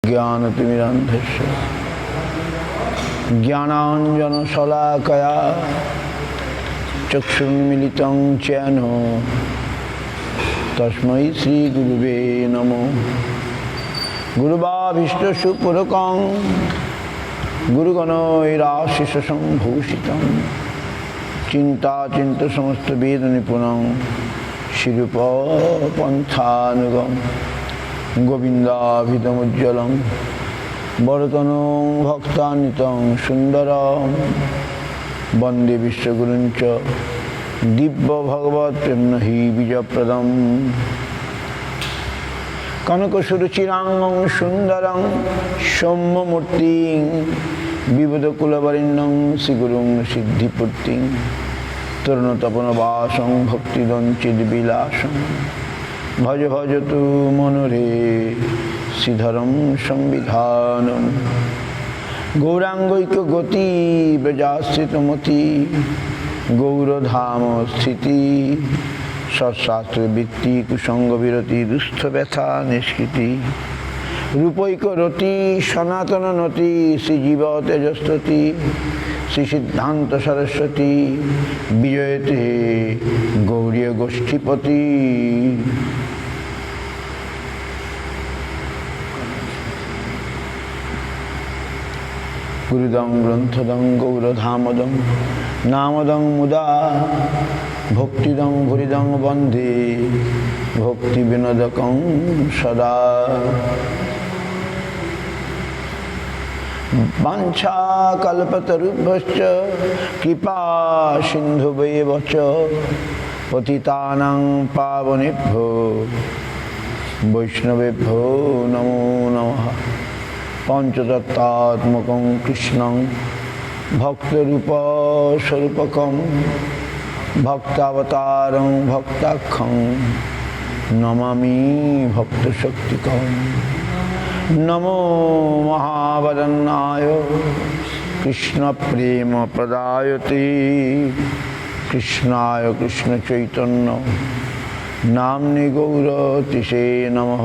ज्ञानतिमिरान्धस्य ज्ञानाञ्जनशलाकया चक्षुर्मिलितं येन तस्मै श्रीगुरुवे नमो। गुरुवाभीष्टसुपुरकं गुरुगणैराशिषसंभूषितं चिन्ताचिन्तसमस्तवेदनिपुणं श्रीरूपपन्थानुगं गोविन्दाभिधमुज्ज्वलं वरतनं भक्तान्वितं सुन्दरं वन्दे विश्वगुरुञ्च दिव्यभगवत्प्रेम्ण हि बीजप्रदम्। कनकसुरुचिराङ्गं सुन्दरं सौम्यमूर्तिं विबुधकुलवरेण्यं श्रीगुरुं सिद्धिपूर्तिं तरुणतपनवासं भक्तिदञ्चिद्विलासं भज भजतु मनोरे श्रीधरं संविधानं। गौराङ्गैकगति व्रजाश्रितमती गौरधाम स्थिति सत्शास्त्रवृत्ति कुसंगविरति दुस्थ व्यथा निष्कृति रूपैकरति सनातन नति श्रीजीव तेजस्वती श्री सिद्धांत सरस्वती विजयते गौरीय गोष्ठीपति। गुरुदं ग्रंथदं गौरधामदं नामदं मुदा भक्तिदं भुरिदं वन्दे भक्तिविनोदकं सदा। वाञ्छाकल्पतरुभ्यश्च कृपा सिन्धुभ्येव च पतितानां पावनेभ्यो वैष्णवेभ्यो नमो नमः। पंचतत्त्वात्मकं कृष्णं भक्तरूपस्वरूपकं भक्तावतारं भक्ताख्यं नमामि भक्तशक्तिकं। नमो महावदन्नाय कृष्णप्रेमप्रदायते कृष्णाय कृष्णचैतन्य नाम्नि गौरतिसे नमः।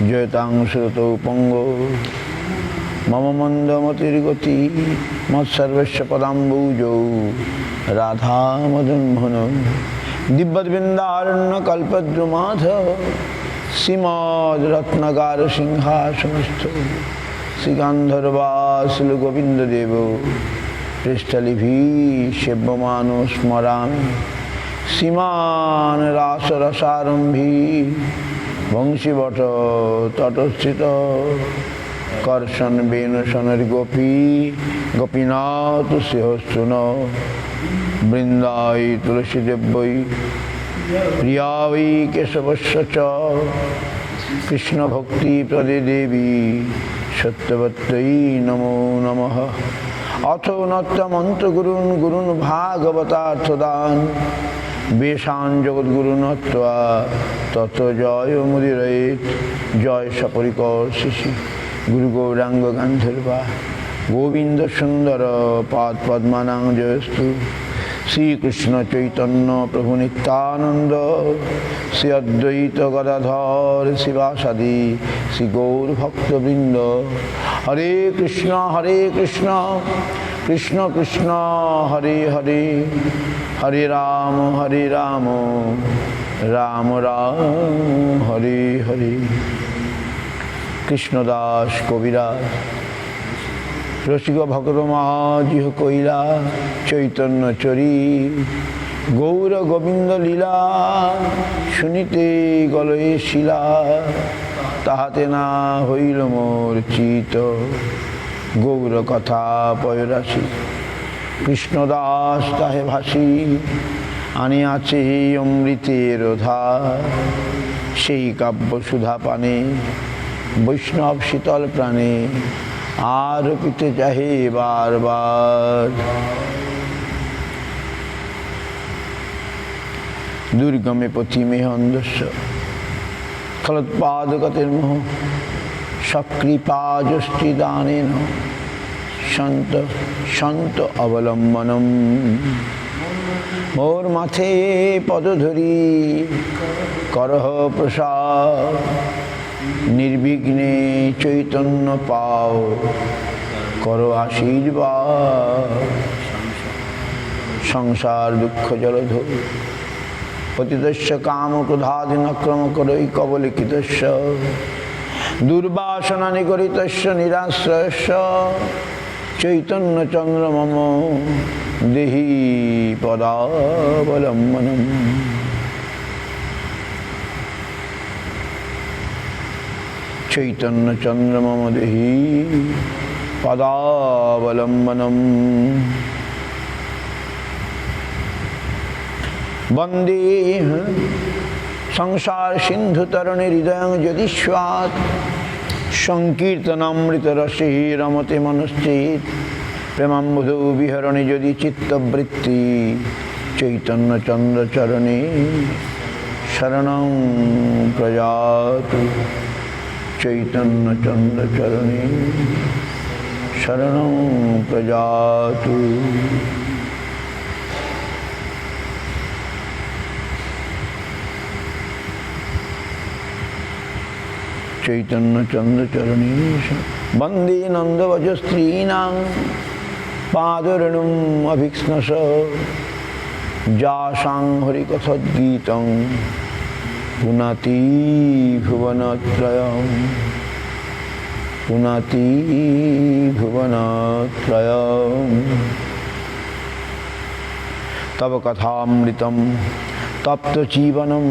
जयतां श्रुतौ पंगो मम मंदमतिर्गति मत्सर्वस्य पदाम्बुजौ राधा मदन्मोहनो दिव्यवृन्दारण्यकल्पद्रुमाध श्रीमद्रत्नगार सिंहासनस्थो श्रीगान्धर्वासिलगोविन्ददेवो पृष्ठलिभिः सेव्यमानो स्मरामि श्रीमान् रासरसारम्भी वंशीवट तटस्थित कर्षण वेणुसनर गोपी गोपीनाथ सिंहस्तुन वृंदाई तुलसीदेव्यै प्रिया वै केशवस्य च कृष्ण भक्ति प्रदे देवी सत्यवत्यै नमो नमः। अथो नत्यमन्तगुरून् गुरून् भागवतार्थदान् बेशान जगद्गुरु नत्वा तत्व जय मुदिरेत। जय सपरिकर शिशि गुरु गौरांग गांधर्वा गोविंद सुंदर पाद पद्मानां जयस्तु। श्री कृष्ण चैतन्य प्रभु नित्यानंद श्री अद्वैत गदाधर शिवासादि श्री गौर भक्तवृंद। हरे कृष्ण कृष्ण कृष्ण हरे हरे हरे राम राम राम हरे हरे। कृष्णदास कविराज रसिक भक्त माझी कईला चैतन्य चरी गौर गोविंद लीला शुनिते गलये शिला ताहाते ना हईल मोर चित गौर कथा पयराशि कृष्णदास ताहे भासी आनियाছে অমৃতের ধার সেই কাব্য সুধা পানে বৈষ্ণব শীতল প্রাণে আর পিতে চাহে বারবার। দুর্গমে পথিমে অন্ধস্য খলৎপাদগতির্মোহ সকৃপা যষ্টিদানেন সন্ত সন্ত অবলম্বনম। मोर माथे पद धरी करह प्रसाद নির্বিঘ্নে চৈতন্য পাও, করো আশীর্বাদ। সংসার দুঃখ জলধৌ পতিতস্য কাম ক্রোধাদিনক্রম করৈ কবলিকিতস্য দুর্বাসনা নিগরিতস্য নিরাশ্রয়স্য চৈতন্য চন্দ্র মম দেহি পদাবলম্বনম। চৈতন্য চন্দ্র মম দেহি পদাবলম্বনম। বন্দে সংসার সিন্ধু তরণে হৃদয়ং যদিস্বাৎ সংকীর্তনামৃত রসে রমতে মনশ্চিৎ প্রেমাম্বুধৌ বিহরণে যদি চিত্তবৃত্তি চৈতন্য চন্দ্র চরণে শরণং প্রয়াতু। চৈতন্য চন্দ্র চরণে শরণং প্রয়াতু। চৈতন্য চন্দ্র চরণে বন্দে নন্দবজ স্ত্রীণাং পাদরেণুম অভিক্ষ্ণস যাসাং হরিকথোদ্গীতং পুনাতি ভুবনত্রয়ং। পুনাতি ভুবনত্রয়ং। তব কথামৃতম তপ্ত জীবনম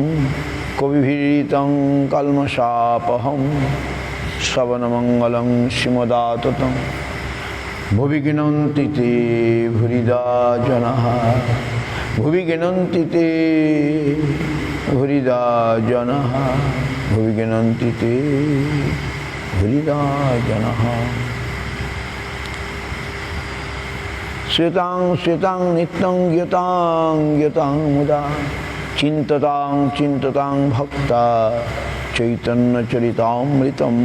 কবিভিরিতং কলমশাপহম শ্রবণমঙ্গলং শ্রীমদাততং ভুবি গৃণন্তি তে ভুরিদা জনাঃ। ভুবি গৃণন্তি তে ভুরিদা জনাঃ। ভুবি গৃণন্তি তে ভুরিদা জনাঃ। শ্বেতাং শ্বেতাং নিত্যং জ্ঞাতাং জ্ঞাতাং মুদা চিন্ততাং চিন্ততাং ভক্তা চৈতন্য চরিতামৃতম।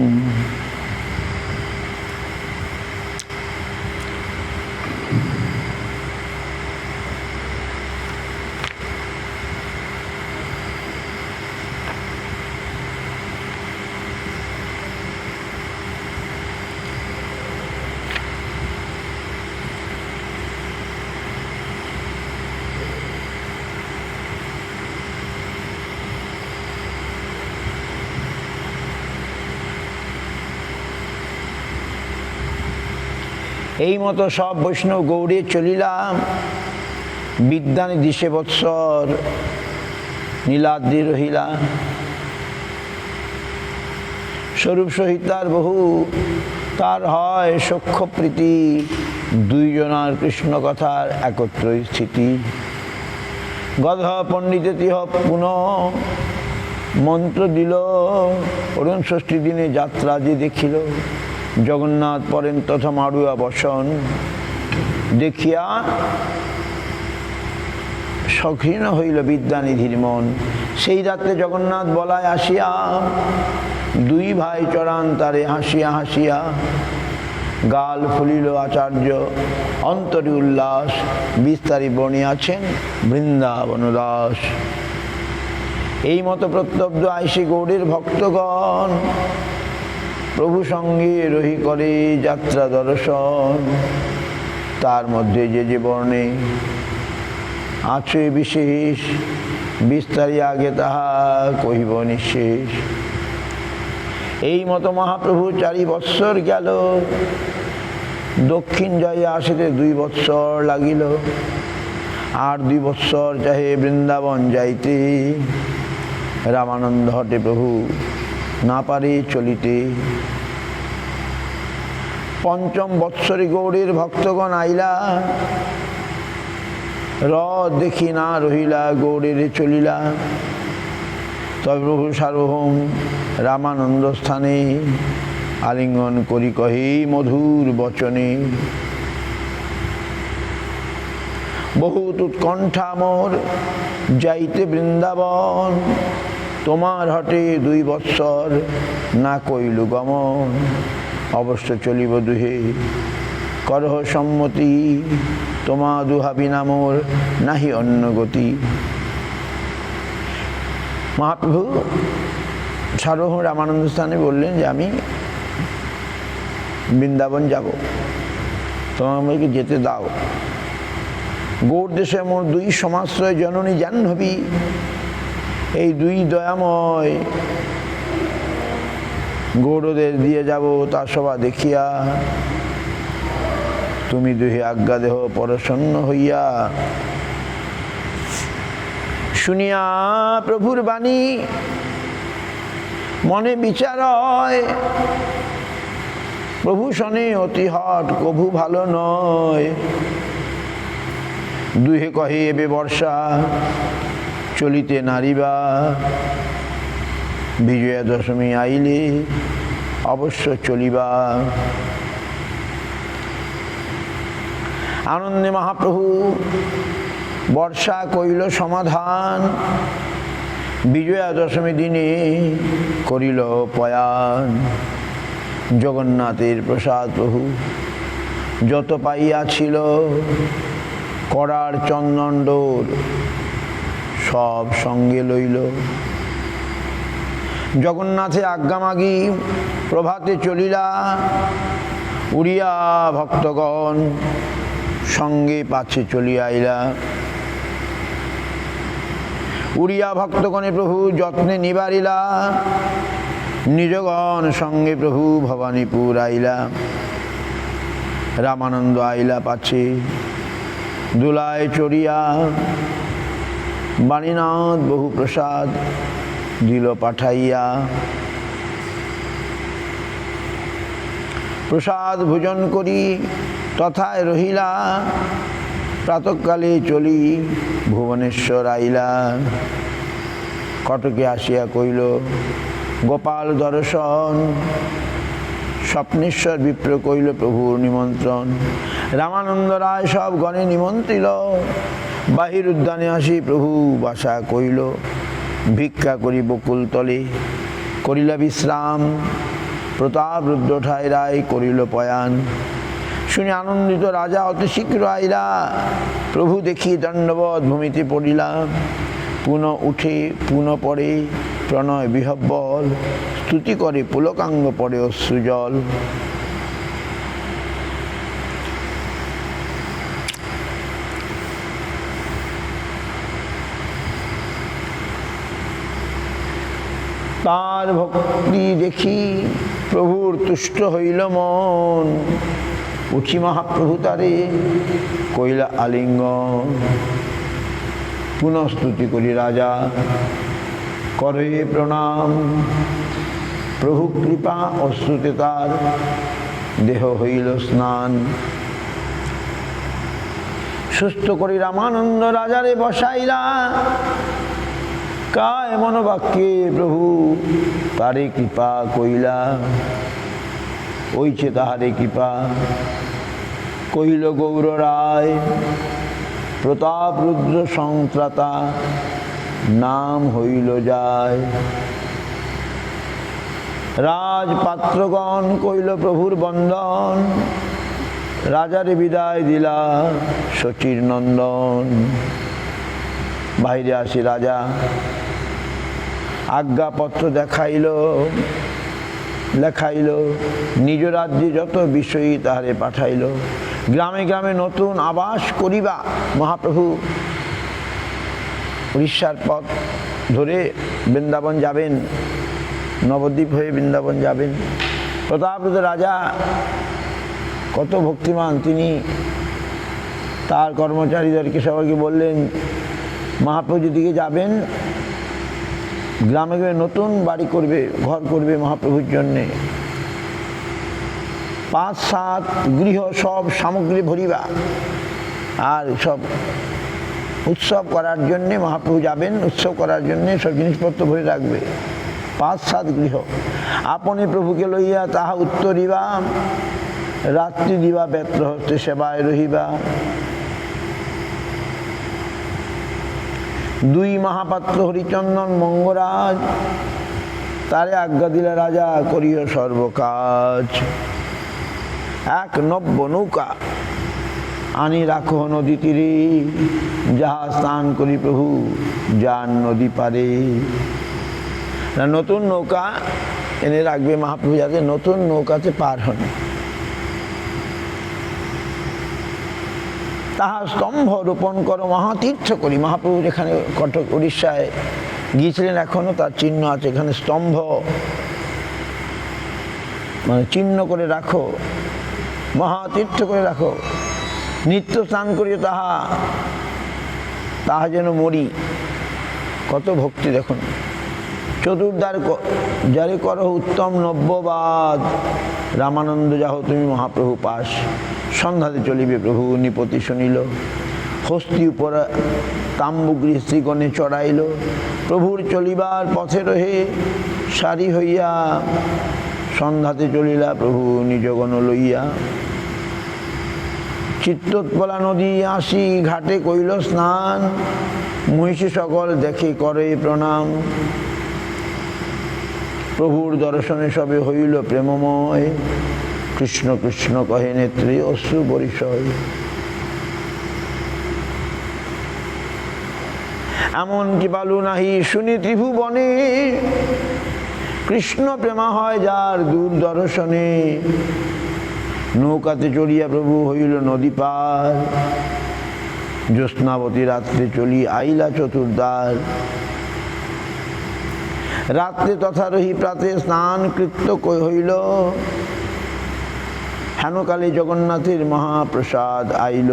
এই মতো সব বৈষ্ণব গৌড়ে চলিলাম। বিদ্যানিধি সেবৎসর নীলাদ্রি রহিলা। স্বরূপ সহিত তার বহু তার হয় সখ্য প্রীতি। দুইজনার কৃষ্ণ কথার একত্র স্থিতি। গধ পণ্ডিতে তিহ পুনঃ মন্ত্র দিল। অরুণ ষষ্ঠী দিনে যাত্রা যে দেখিল। জগন্নাথ পরেন তথা মাড়ুয়া বসন দেখিয়া সক্ষীণ হইল বিদ্যানিধির মন। সেই রাত্রে জগন্নাথ বলায় আসিয়া দুই ভাই চড়ান তারে হাসিয়া হাসিয়া। গাল ফুলিল আচার্য অন্তরে উল্লাস। বিস্তারি বর্ণিয়াছেন বৃন্দাবন দাস। এই মতো প্রত্যব্ধ আইসি গৌড়ের ভক্তগণ প্রভু সঙ্গে রহি করে যাত্রা দর্শন। তার মধ্যে যে যে বর্ণে আছে বিশেষ বিস্তারি আগে তাহা কহিব নিঃশেষ। এই মতো মহাপ্রভু 4 বৎসর গেল। দক্ষিণ জয়ে আসিতে 2 বৎসর লাগিল। আর 2 বৎসর চাহে বৃন্দাবন যাইতে। রামানন্দ হটে প্রভু না পারে চলিতে। 5ম বৎসরে গৌড়ের ভক্তগণ আইলা। দেখি না রহিলা গৌড়ের চলিলা। তবে প্রভু সার্বভৌম রামানন্দ স্থানে আলিঙ্গন করি কহে মধুর বচনে। বহুত উৎকণ্ঠা মোর যাইতে বৃন্দাবন। তোমার হটে 2 বৎসর না কইলু গমন। অবশ্য চলিব দুহে করহ সম্মতি। তোমা দুহা বিনা মোর নাহি অন্য গতি। মহাপ্রভু সার্বভৌম রামানন্দ স্থানে বললেন যে আমি বৃন্দাবন যাব, তোমার আমাকে যেতে দাও। গৌর দেশে মোর দুই সমাশ্রয় জননী জাহ্নবী, এই দুই দয়াময় গৌরদের দিয়ে যাব তা সভা দেখিয়া, তুমি দুহে আজ্ঞা দেহ পরসন্ন হইয়া। শুনিয়া প্রভুর বাণী মনে বিচার হয়, প্রভু শনে অতি হট কভু ভালো নয়। দুহে কহে এবে বর্ষা চলিতে নারিবা, বিজয়া দশমী আইলে অবশ্য চলিবা। আনন্দে মহাপ্রভু বর্ষা কইল সমাধান, বিজয়া দশমী দিনে করিল পয়ান। জগন্নাথের প্রসাদ প্রভু যত পাইয়াছিল, করার চন্দন ডোর সব সঙ্গে লইল। জগন্নাথে আজ্ঞা মাগি প্রভাতে চলিলা, উড়িয়া ভক্তগণ সঙ্গে পাছে চলিয়া আইলা। উড়িয়া ভক্তগণে প্রভু যত্নে নিবারিলা, নিজগণ সঙ্গে প্রভু ভবানীপুর আইলা। রামানন্দ আইলা পাছে দোলায় চড়িয়া, বাণীনাথ বহু প্রসাদ দিল পাঠাইয়া। প্রসাদ ভোজন করি তথায় রহিলা, প্রাতঃকালে চলি ভুবনেশ্বর আইলা। কটকে আসিয়া কইল গোপাল দর্শন, স্বপ্নেশ্বর বিপ্র কইল প্রভুর নিমন্ত্রণ। রামানন্দ রায় সব গণে নিমন্ত্রিল, বাহির উদ্যানে আসি প্রভু বাসা কইল। ভিক্ষা করি বকুল তলে করিলা বিশ্রাম, প্রতাপ রুদ্র ঠায় রায় করিল পয়ান। শুনে আনন্দিত রাজা অতি শীঘ্র আইলা, প্রভু দেখি দণ্ডবৎ ভূমিতে পড়িলাম। পুনঃ উঠে পুনঃ পড়ে প্রণয় বিহব্বল, স্তুতি করে পুলকাঙ্গ পড়ে অশ্রুজল। তার ভক্তি দেখি প্রভুর তুষ্ট হইল মন, উঠি মহাপ্রভু তারে কইলা আলিঙ্গন। পুনঃ স্তুতি করি রাজা করে প্রণাম, প্রভু কৃপা অশ্রুতে তার দেহ হইল স্নান। সুস্থ করি রামানন্দ রাজারে বসাইলা, কায় মনোবাক্যে প্রভু তারে কৃপা কইলা। ওইছে তাহারে কৃপা কহিল গৌর রায়, প্রতাপ রুদ্র সংত্রাতা নাম হইল যায়। রাজপাত্রগণ কইল প্রভুর বন্দন, রাজারে বিদায় দিলা শচীর নন্দন। বাহিরে আসি রাজা আজ্ঞাপত্র দেখাইল, লেখাইল নিজ রাজ্যে যত বিষয়ী তাহারে পাঠাইল। গ্রামে গ্রামে নতুন আবাস করিবা মহাপ্রভু উড়িষ্যার পথ ধরে বৃন্দাবন যাবেন, নবদ্বীপ হয়ে বৃন্দাবন যাবেন। প্রতাপরুদ্র রাজা কত ভক্তিমান, তিনি তার কর্মচারীদেরকে সবাইকে বললেন মহাপ্রভু যেদিকে যাবেন গ্রামে গ্রামে নতুন বাড়ি করবে, ঘর করবে মহাপ্রভুর জন্যে। 5-7 গৃহ সব সামগ্রী ভরিবা, আর সব উৎসব করার জন্যে মহাপ্রভু যাবেন, উৎসব করার জন্যে সব জিনিসপত্র ভরে রাখবে। 5-7 গৃহ আপনি প্রভুকে লইয়া তাহা উত্তরিবা, রাত্রি দিবা বেত্র হস্তে সেবায় রহিবা। 2 মহাপাত্র হরিচন্দন মঙ্গরাজ, তারে আজ্ঞা দিলে রাজা করিও সর্বকাজ। 1 নব্য নৌকা আনি রাখো নদী তীরে, যাহা স্নান করি প্রভু যান নদী পারে। না নতুন নৌকা এনে রাখবে মহাপ্রভু, যাতে নতুন নৌকাতে পার হন। তাহা স্তম্ভ রোপণ করো মহাতীর্থ করি। মহাপ্রভু যেখানে কটক উড়িষ্যায় গিয়েছিলেন, এখনো তার চিহ্ন আছে। এখানে স্তম্ভ মানে চিহ্ন করে রাখো, মহাতীর্থ করে রাখো। নিত্য স্নান করিও তাহা যেন মরি। কত ভক্তি দেখুন। চতুর্দ্বার যারে করো উত্তম নব্যবাদ, রামানন্দ যাহ তুমি মহাপ্রভু পাশ। সন্ধ্যাতে চলিবে প্রভু নিপতি শুনিল, হস্তি উপর তাম্বুগৃহ শ্রীগণে চড়াইল। প্রভুর চলিবার পথে রহে সারি হইয়া, সন্ধ্যাতে চলিলা প্রভু নিজগণ লইয়া। চিত্তোৎপলা নদী আসি ঘাটে কইল স্নান, মহিষী সকল দেখে করে প্রণাম। প্রভুর দর্শনে সবে হইল প্রেমময়, কৃষ্ণ কৃষ্ণ কহে নেত্রী অশ্রু পরিচয়। এমন কি বালু নাহি শুনি ত্রিভুবনে, কৃষ্ণ প্রেমা হয় যার দূর দর্শনে। নৌকাতে চড়িয়া প্রভু হইল নদী পার, জ্যোৎস্নাবতী রাত্রে চলি আইলা চতুর্দ্বার। রাত্রে তথা রহি প্রাতে স্নান কৃত্য হইল, হেনকালে জগন্নাথের মহাপ্রসাদ আইল।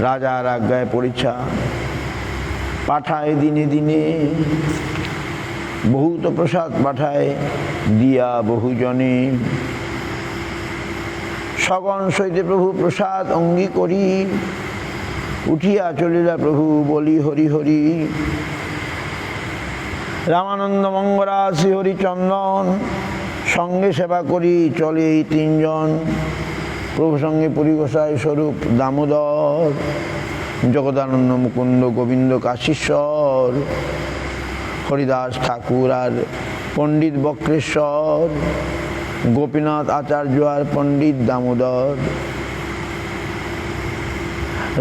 রাজার আজ্ঞায় পরীক্ষা পাঠায় দিনে দিনে, বহুত প্রসাদ পাঠায় দিয়া বহুজনে। সগণ সহিতে প্রভু প্রসাদ অঙ্গী করি, উঠিয়া চলিলা প্রভু বলি হরি হরি। রামানন্দ মঙ্গরা শ্রীহরি চন্দন, সঙ্গে সেবা করি চলে এই তিনজন। প্রভু সঙ্গে পরিগোসাই স্বরূপ দামোদর, জগদানন্দ মুকুন্দ গোবিন্দ কাশীশ্বর। হরিদাস ঠাকুর আর পণ্ডিত বক্রেশ্বর, গোপীনাথ আচার্য আর পণ্ডিত দামোদর।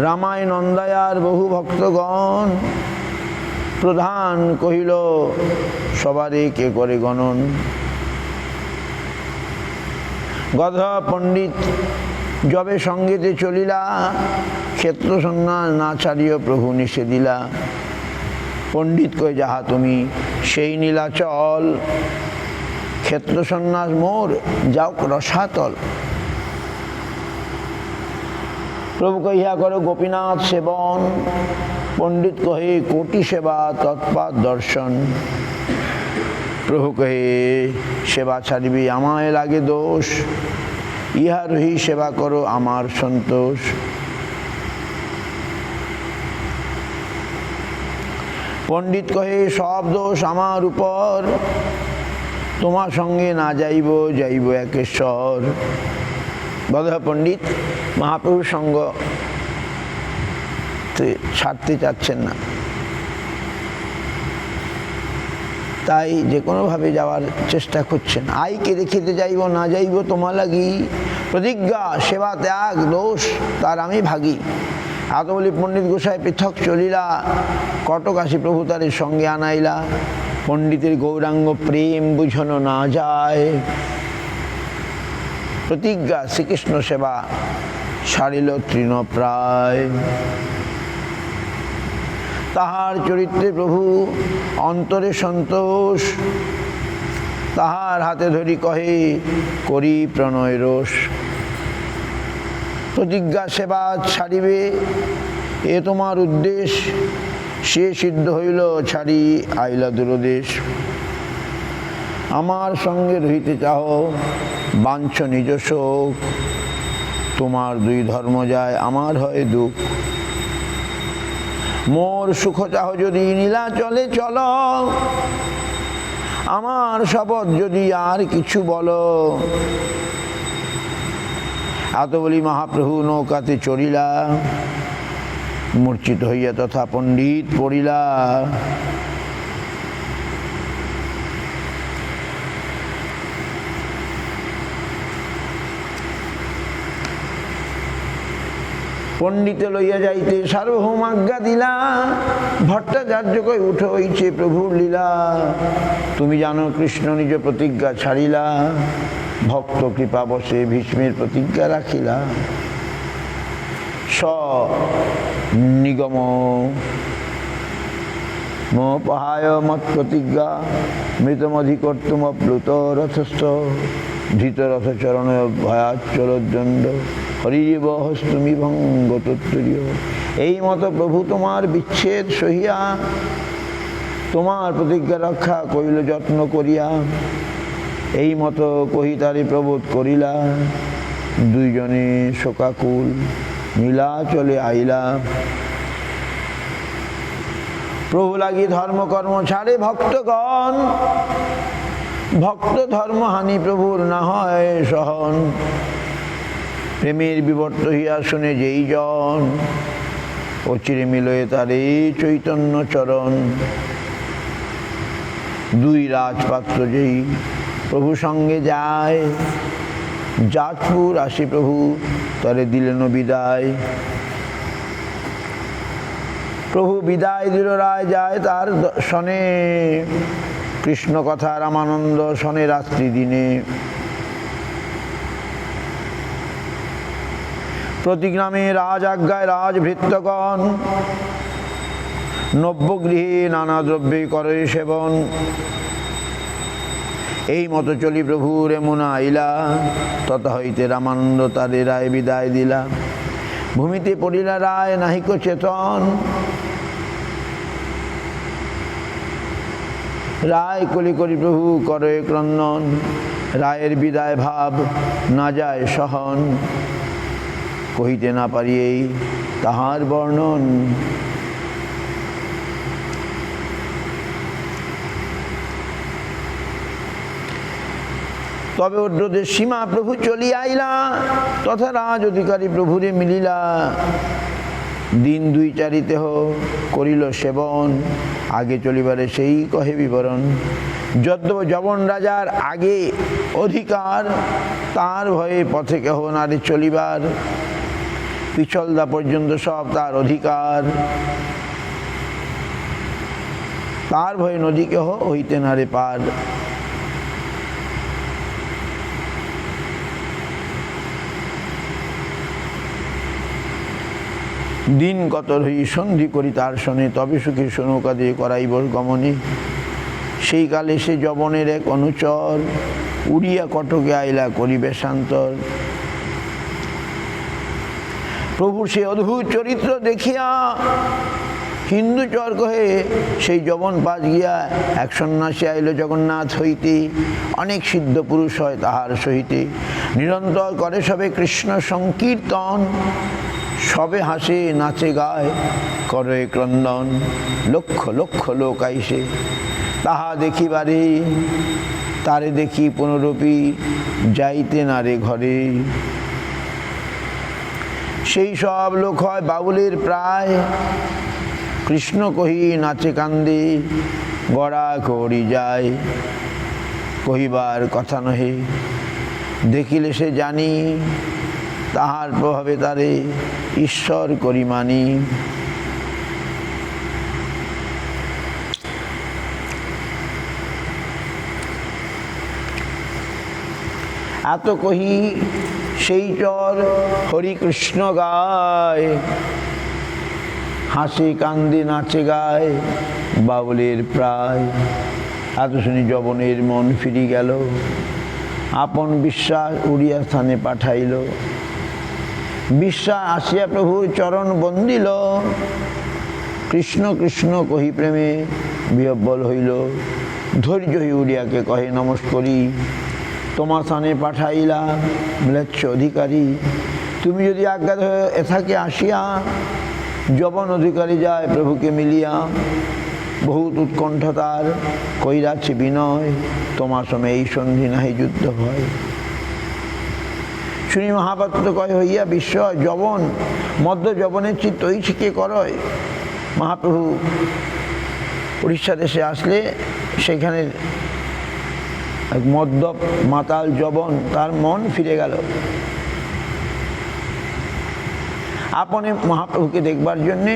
রামায় নন্দায়ার বহু ভক্তগণ, প্রধান কহিল সবারে কে করে গণন। গধা পণ্ডিত যবে সঙ্গীতে চলিলা, ক্ষেত্র সন্ন্যাস না ছাড়িও প্রভু নিষেধিলা। পণ্ডিত কই যাহা তুমি সেই নীলাচল, ক্ষেত্র সন্ন্যাস মোর যাও রসাতল। প্রভু কহিয়া করো গোপীনাথ সেবন, পণ্ডিত কহে কোটি সেবা তৎপাদ দর্শন। প্রভু কহে সেবা ছাড়িবি আমায় লাগে দোষ, ইহা রহি সেবা করো আমার সন্তোষ। পণ্ডিত কহে সব দোষ আমার উপর, তোমার সঙ্গে না যাইব যাইব একেশ্বর। বধা পণ্ডিত মহাপ্রভুর সঙ্গ ছাড়তে চাচ্ছেন না, তাই যে কোনোভাবে যাওয়ার চেষ্টা করছেন। আইকে দেখিতে যাইব না যাইব তোমা লাগি, প্রতিজ্ঞা সেবা ত্যাগ দোষ তার আমি ভাগী। এত বলি পণ্ডিত গোসাই পৃথক চলিলা, কটকাশী প্রভু তাদের সঙ্গে আনাইলা। পণ্ডিতের গৌরাঙ্গ প্রেম বুঝানো না যায়, প্রতিজ্ঞা শ্রীকৃষ্ণ সেবা সারিল তৃণপ্রায়। তাহার চরিত্রে প্রভু অন্তরে সন্তোষ, তাহার হাতে ধরি কহে করি প্রণয় রোষ। প্রতিজ্ঞা সেবা ছাড়িবে এ তোমার উদ্দেশ, সে সিদ্ধ হইল ছাড়ি আইলা দূরদেশ। আমার সঙ্গে রহিতে চাহ বাঞ্ছ নিজ শোক, তোমার দুই ধর্ম যায় আমার হয় দুঃখ। মোর সুখ চাহ যদি নীলাচলে চল, আমার শপথ যদি আর কিছু বলো। এত বলি মহাপ্রভু নৌকাতে চড়িলা, মূর্ছিত হইয়া তথা পণ্ডিত পড়িলা। পণ্ডিতে লইয়া যাইতে সার্বভৌম আজ্ঞা দিলা। ভট্টাচার্য কই উঠে হইছে প্রভুর লীলা। তুমি জানো কৃষ্ণ নিজ প্রতিজ্ঞা ছাড়িলা, ভক্ত কৃপা বসে ভীষ্মের প্রতিজ্ঞা রাখিলা। স নিগম মোপহায় মত প্রতিজ্ঞা, মৃতমধিকর্তুম প্লুত রথস্থ, ধৃতরথচরণ ভয়াচলদণ্ড, হরিব হস্তুমি ভঙ্গ তত্তরীয়। এই মতো প্রভু তোমার বিচ্ছেদ সহিয়া, তোমার প্রতিজ্ঞা রক্ষা করিল যত্ন করিয়া। এই মতো কহিতারে প্রবোধ করিলা, দুইজনে শোকাকুল নীলা চলে আইলা। প্রভু লাগি ধর্মকর্ম ছাড়ে ভক্তগণ, ভক্ত ধর্ম হানি প্রভুর না হয় সহন। প্রেমের বিবর্ত হইয়া শুনে যেই জন, অচিরে মিলয়ে তারে চৈতন্য চরণ। দুই রাজপাত্র যেই প্রভু সঙ্গে যায়, যাজপুর আসি প্রভু তারে দিলেন বিদায়। প্রভু বিদায় দিল রায় যায় তার শনে, কৃষ্ণ কথা রামানন্দ শনে রাত্রি দিনে। প্রতিগ্রামে রাজ আজ্ঞায় রাজভৃত্যগণ, নব্যগৃহে নানা দ্রব্যে করে সেবন। এই মতো চলি প্রভুর এমন আইলা, তথা হইতে রামানন্দ তারে রায় বিদায় দিলা। ভূমিতে পড়িলা রায় নাহিক চেতন, রায় কলি করি প্রভু করে ক্রন্দন। রায়ের বিদায় ভাব না যায় সহন, কহিতে না পারিয়েই তাহার বর্ণন। তবে অদ্রদের সীমা প্রভু চলিয়া আইলা, তথা রাজ অধিকারী প্রভুরে মিলিলা। দিন দুই চারিতেহ করিল সেবন, আগে চলিবারে সেই কহে বিবরণ। যদ্যপ যবন রাজার আগে অধিকার, তার ভয়ে পথে কেহ নারে চলিবার। পিছলদা পর্যন্ত সব তার অধিকার, তার ভয়ে নদী কেহ হইতে নারে পার। দিন কত হই সন্ধি করি তার শনে, তবে সুখে নৌকা দিয়ে করাইব গমনে। সেই কালে সে যবনের এক অনুচর, উড়িয়া কটকে আইলা করিবে শান্তর। প্রভুর সে অদ্ভুত চরিত্র দেখিয়া, হিন্দুচর কহে সেই যবন পাশ গিয়া। এক সন্ন্যাসী আইল জগন্নাথ হইতে, অনেক সিদ্ধ পুরুষ হয় তাহার সহিতে। নিরন্তর করে সবে কৃষ্ণ সংকীর্তন, সবে হাসে নাচে গায় করে ক্রন্দন। লক্ষ লক্ষ লোক আইসে তাহা দেখিবারে, তারে দেখি পুনরূপী যাইতে নারে ঘরে। সেই সব লোক হয় বাউলের প্রায়, কৃষ্ণ কহি নাচে কান্দে গড়া করি যায়। কহিবার কথা নহে দেখিলে সে জানি, তাহার প্রভাবে তারে ঈশ্বর করি মানি। এত কহি সেই চর হরি কৃষ্ণ গায়, হাসি কান্দি নাচে গায় বাউলের প্রায়। এত শুনি যবনের মন ফিরি গেল, আপন বিশ্বাস উড়িয়া স্থানে পাঠাইল। বিশ্বাস আসিয়া প্রভুর চরণ বন্দিল, কৃষ্ণ কৃষ্ণ কহি প্রেমে বিহ্বল হইল। ধৈর্য হই উড়িয়াকে কহে নমস্করি, তোমার স্থানে পাঠাইলা ম্লেচ্ছ অধিকারী। তুমি যদি আজ্ঞা এথাকে আসিয়া, যবন অধিকারী যায় প্রভুকে মিলিয়া। বহুত উৎকণ্ঠা তার কইরাছে বিনয়, তোমার সময় এই সন্ধি নাহি যুদ্ধ ভয়। শুনি মহাপাত্র কয় হইয়া বিস্ময়, যবন মধ্য যবনের চিত্ত ঐছিকে করয়। মহাপ্রভু উড়িষ্যা দেশে আসলে সেখানে মদ্যপ মাতাল যবন, তার মন ফিরে গেল। আপনি মহাপ্রভুকে দেখবার জন্যে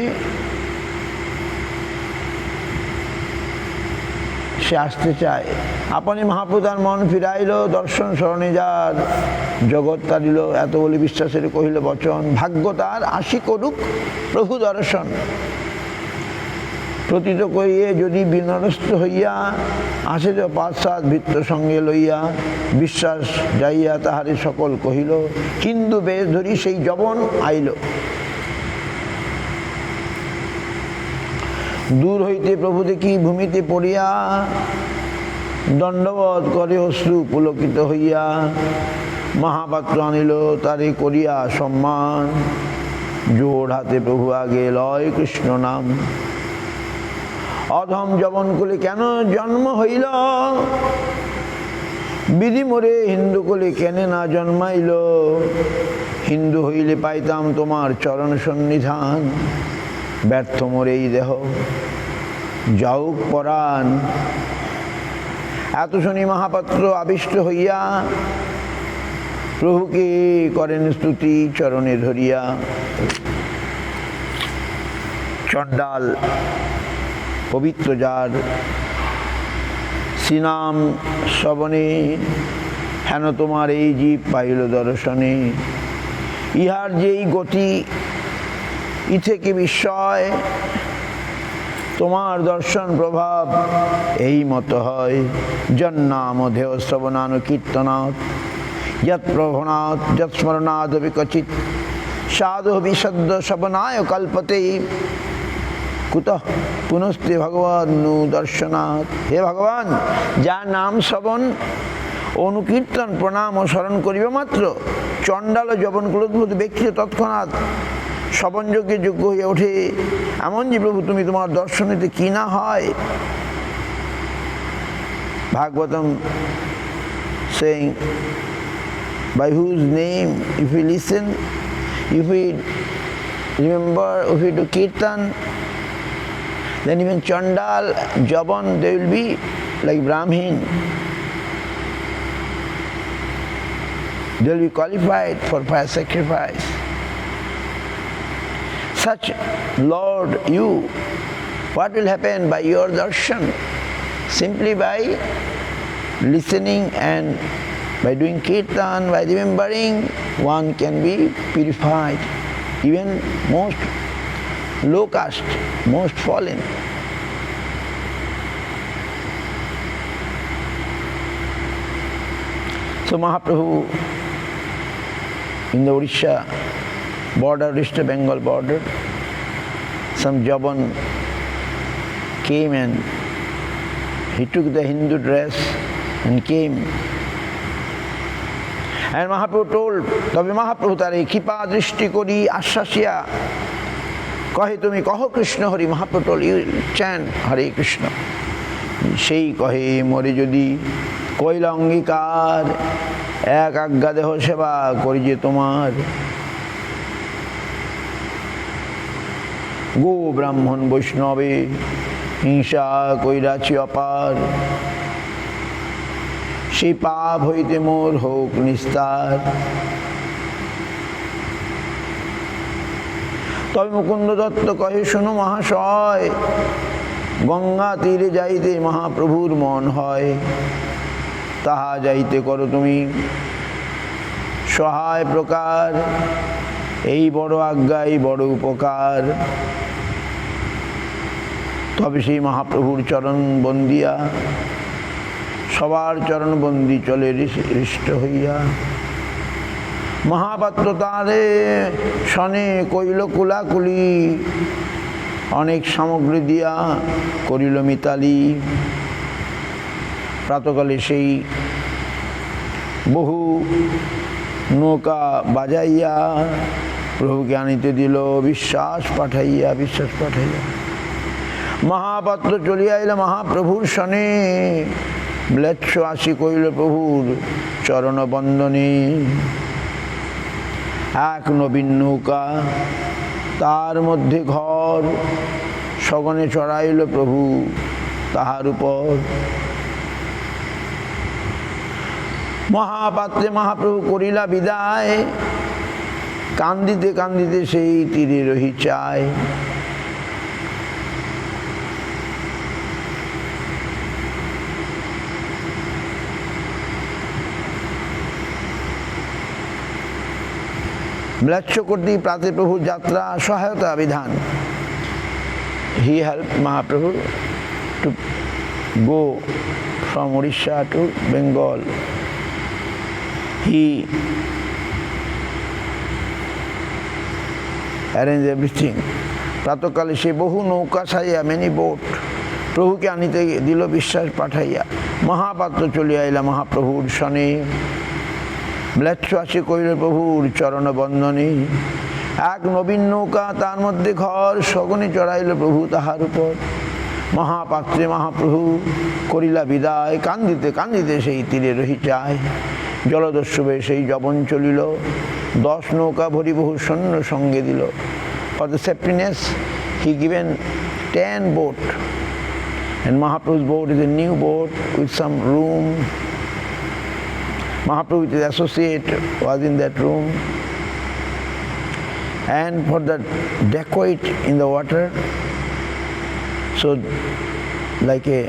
সে আসতে চায়। আপনি মহাপ্রভু তার মন ফিরাইল, দর্শন স্মরণে যার জগৎ তারিল, এত বলে বিশ্বাসের কহিল বচন, ভাগ্য তার আসি করুক প্রভু দর্শন। প্রতীত করিয়ে যদি বিনরস্ত হইয়া আসে তো পাশ্চাৎ ভৃত্য সঙ্গে লইয়া, বিশ্বাস যাইয়া তাহারে সকল কহিল, হিন্দু বেশ ধরি সেই যবন আইল। দূর হইতে প্রভু দেখি ভূমিতে পড়িয়া, দণ্ডবধ করে অশ্রু পুলকিত হইয়া, মহাপাত্র আনিল তারে করিয়া সম্মান, জোড় হাতে প্রভু আগে লয় কৃষ্ণ নাম। অধম যবন কুলে কেন জন্ম হইল, বিধি মোরে হিন্দু কুলে কেনে না জন্মাইল, হিন্দু হইলে পাইতাম তোমার চরণ সন্নিধান, ব্যর্থ মোরে এই দেহ যাউক পরাণ। এত শুনি মহাপাত্র আবিষ্ট হইয়া, প্রভুকে করেন স্তুতি চরণে ধরিয়া। চণ্ডাল পবিত্র যার শ্রীনাম শ্রবণে, হেন তোমার এই জীব পাইল দর্শনে। ইহার যেই গতি ইথেকে বিস্ময়, তোমার দর্শন প্রভাব এই মতো হয়। জন্নাম দেহ শ্রবণান কীর্তনাৎ, যৎ প্রভনাৎ যৎ স্মরণাৎ বিকচিত, সাধু বিশদ্দ শ্রবণায় কল্পতে, কুতঃ পুনস্তে ভগবান নু দর্শনাৎ। হে ভগবান, যার নাম শ্রবণ অনুকীর্তন প্রণাম ও স্মরণ করিবে মাত্র, চণ্ডাল ও যবন ক্রোধবোধ ব্যক্তি তৎক্ষণাৎ শ্রবণযোগ্যের যোগ্য হয়ে ওঠে। এমন যে প্রভু তুমি তোমার দর্শনেতে কি না হয়। Bhagavatam saying, by whose name if we listen, if we remember, if we do kirtan, then even Chandal, Jaban, they will be like Brahmin. They will be qualified for fire sacrifice. Such Lord, you, what will happen by your darshan? Simply by listening and by doing kirtan, by remembering, one can be purified. Even most low caste, most fallen. So Mahaprabhu in the Odisha border, Odisha Bengal border, some Jaban came and he took the Hindu dress and came. And Mahaprabhu told, তবে মহাপ্রভু তার এই কৃপা দৃষ্টি করি আশ্বাসিয়া কহে, তুমি কহ Krishna Hari. Mahaprabhu told, you chant হরে কৃষ্ণ। সেই কহে, মরে যদি কইল অঙ্গীকার, এক আজ্ঞা দেহ সেবা করি যে তোমার। গো ব্রাহ্মণ বৈষ্ণবে হিংসা কইরাছি অপার, সেই পাপ হইতে মোর হোক নিস্তার। তবে মুকুন্দ দত্ত কহে, শোনো মহাশয়, গঙ্গা তীরে যাইতে মহাপ্রভুর মন হয়, তাহা যাইতে করো তুমি সহায় প্রকার। এই বড় আজ্ঞা, এই বড় উপকার। তবে সেই মহাপ্রভুর চরণ বন্দিয়া, সবার চরণ বন্দি চলে হৃষ্ট হইয়া। মহাপাত্র তারে শনে কইল কুলাকুলি, অনেক সামগ্রী দিয়া করিল মিতালি। প্রাতকালে সেই বহু নৌকা বাজাইয়া প্রভুকে আনিতে দিল, বিশ্বাস পাঠাইয়া। মহাপাত্র চলিয়া আইল মহাপ্রভুর শনে, ম্লেচ্ছ আসি কইল প্রভুর চরণ বন্দনে। এক নবীন নৌকা, তার মধ্যে ঘর, সগনে চড়াইল প্রভু তাহার উপর। মহাপাত্রে মহাপ্রভু করিলা বিদায়, কান্দিতে কান্দিতে সেই তীরে রহি চায়। ম্লেচ্ছ কর্তৃক প্রাতে প্রভু যাত্রা সহায়তা বিধান। He helped Mahaprabhu to go from Odisha to Bengal. He arranged everything. প্রাতকালে সে বহু নৌকা ছাইয়া মেনি বোট প্রভুকে আনিতে দিল বিশ্বাস পাঠাইয়া। মহাপাত্র চলিয়া আইলা মহাপ্রভুর সনে। ম্লেচ্ছ আসে কইল প্রভুর চরণ বন্দনে। এক নবীন নৌকা তার মধ্যে ঘর সগনে চড়াইল প্রভু তাহার উপর। মহাপাত্রে মহাপ্রভু করিলা বিদায়। কান্দিতে কান্দিতে সেই তীরে রহি চায়। জলদস্যুবে সেই যবন চলিল। 10 নৌকা ভরি বহু সৈন্য সঙ্গে দিল। For the septiness he given 10 boat, and Mahaprabhu's boat is a new boat with some room. Mahaprabhu with his associate was in that room, and for the dacoit in the water, so like a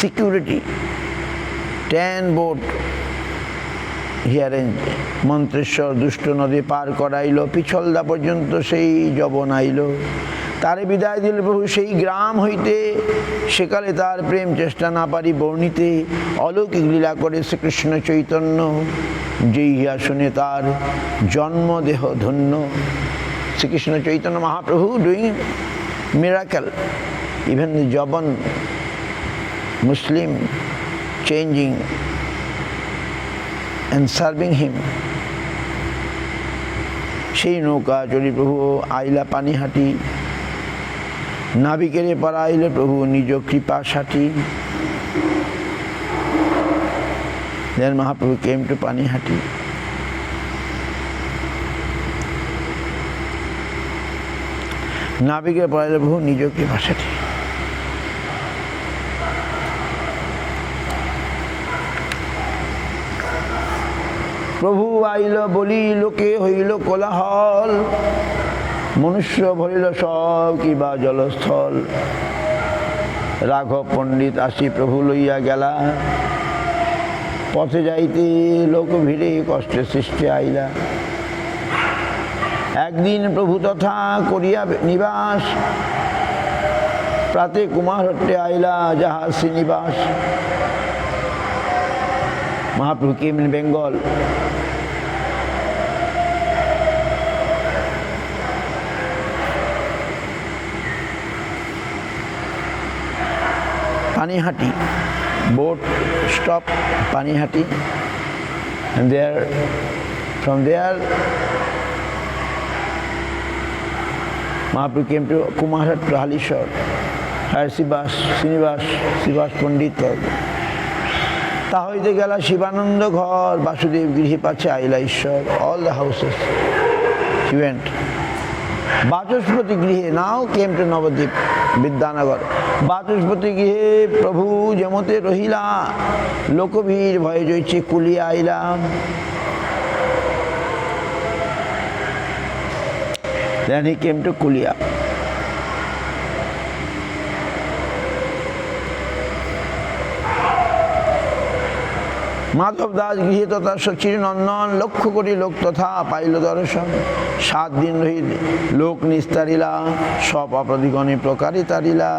security, 10 boat he arranged. Mantreswar দুষ্ট নদী পার করাইল। পিছলদা পর্যন্ত সেই যবন আইল। তারে বিদায় দিল প্রভু সেই গ্রাম হইতে। সেকালে তার প্রেম চেষ্টা না পারি বর্ণিতে। অলৌকিক লীলা করে শ্রীকৃষ্ণ চৈতন্য। যেই ইহা শুনে তার জন্মদেহ ধন্য। Shrikrishna Chaitanya Mahaprabhu doing miracle, even the Javan Muslim changing and serving him. সেই নৌকা চলি প্রভু আইলা পানিহাটি। নাবিকেরে পাড়াইলে প্রভু নিজ কৃপা সাথী। Then Mahaprabhu came to Panihati. নাবিকের পাড়াইলে প্রভু নিজ কৃপা সাথী। প্রভু আইল বলি লোকে হইল কোলাহল। মনুষ্য ভরিল সব কিবা জলস্থল। রাঘব পণ্ডিত আসি প্রভু লইয়া গেলা। পথে যাইতে লোক ভিড়ে কষ্টে সৃষ্টি আইলা। একদিন প্রভু তথা করিয়া নিবাস। প্রাতে কুমারহট্টে আইলা যাহা Srinivas. Mahaprabhu came in Bengal. Panihati, boat stop Panihati, and from there Mahaprabhu came to Kumarhat to Halishwar, where Srinivas Pandit was. তা হইতে গেলা শিবানন্দ ঘর। বাসুদেব গৃহে পাচ্ছে আইলা ঈশ্বর। All the houses he went. Vachaspati গৃহে, নাও কেম টু নবদ্বীপ বিদ্যানগর। বাচস্পতি গৃহে প্রভু যেমতে রহিলা। লোকভীর ভয়ে জয়ছি কুলিয়া আইলাম। Then he came to Kulia. Madhav Das গৃহে তথা সচির নন্দন। লক্ষ্য কোটি লোক তথা পাইল দর্শন। 7 দিন রহি লোক নিস্তারিলা। সব অপরাধীগণে প্রকারে তারিলা।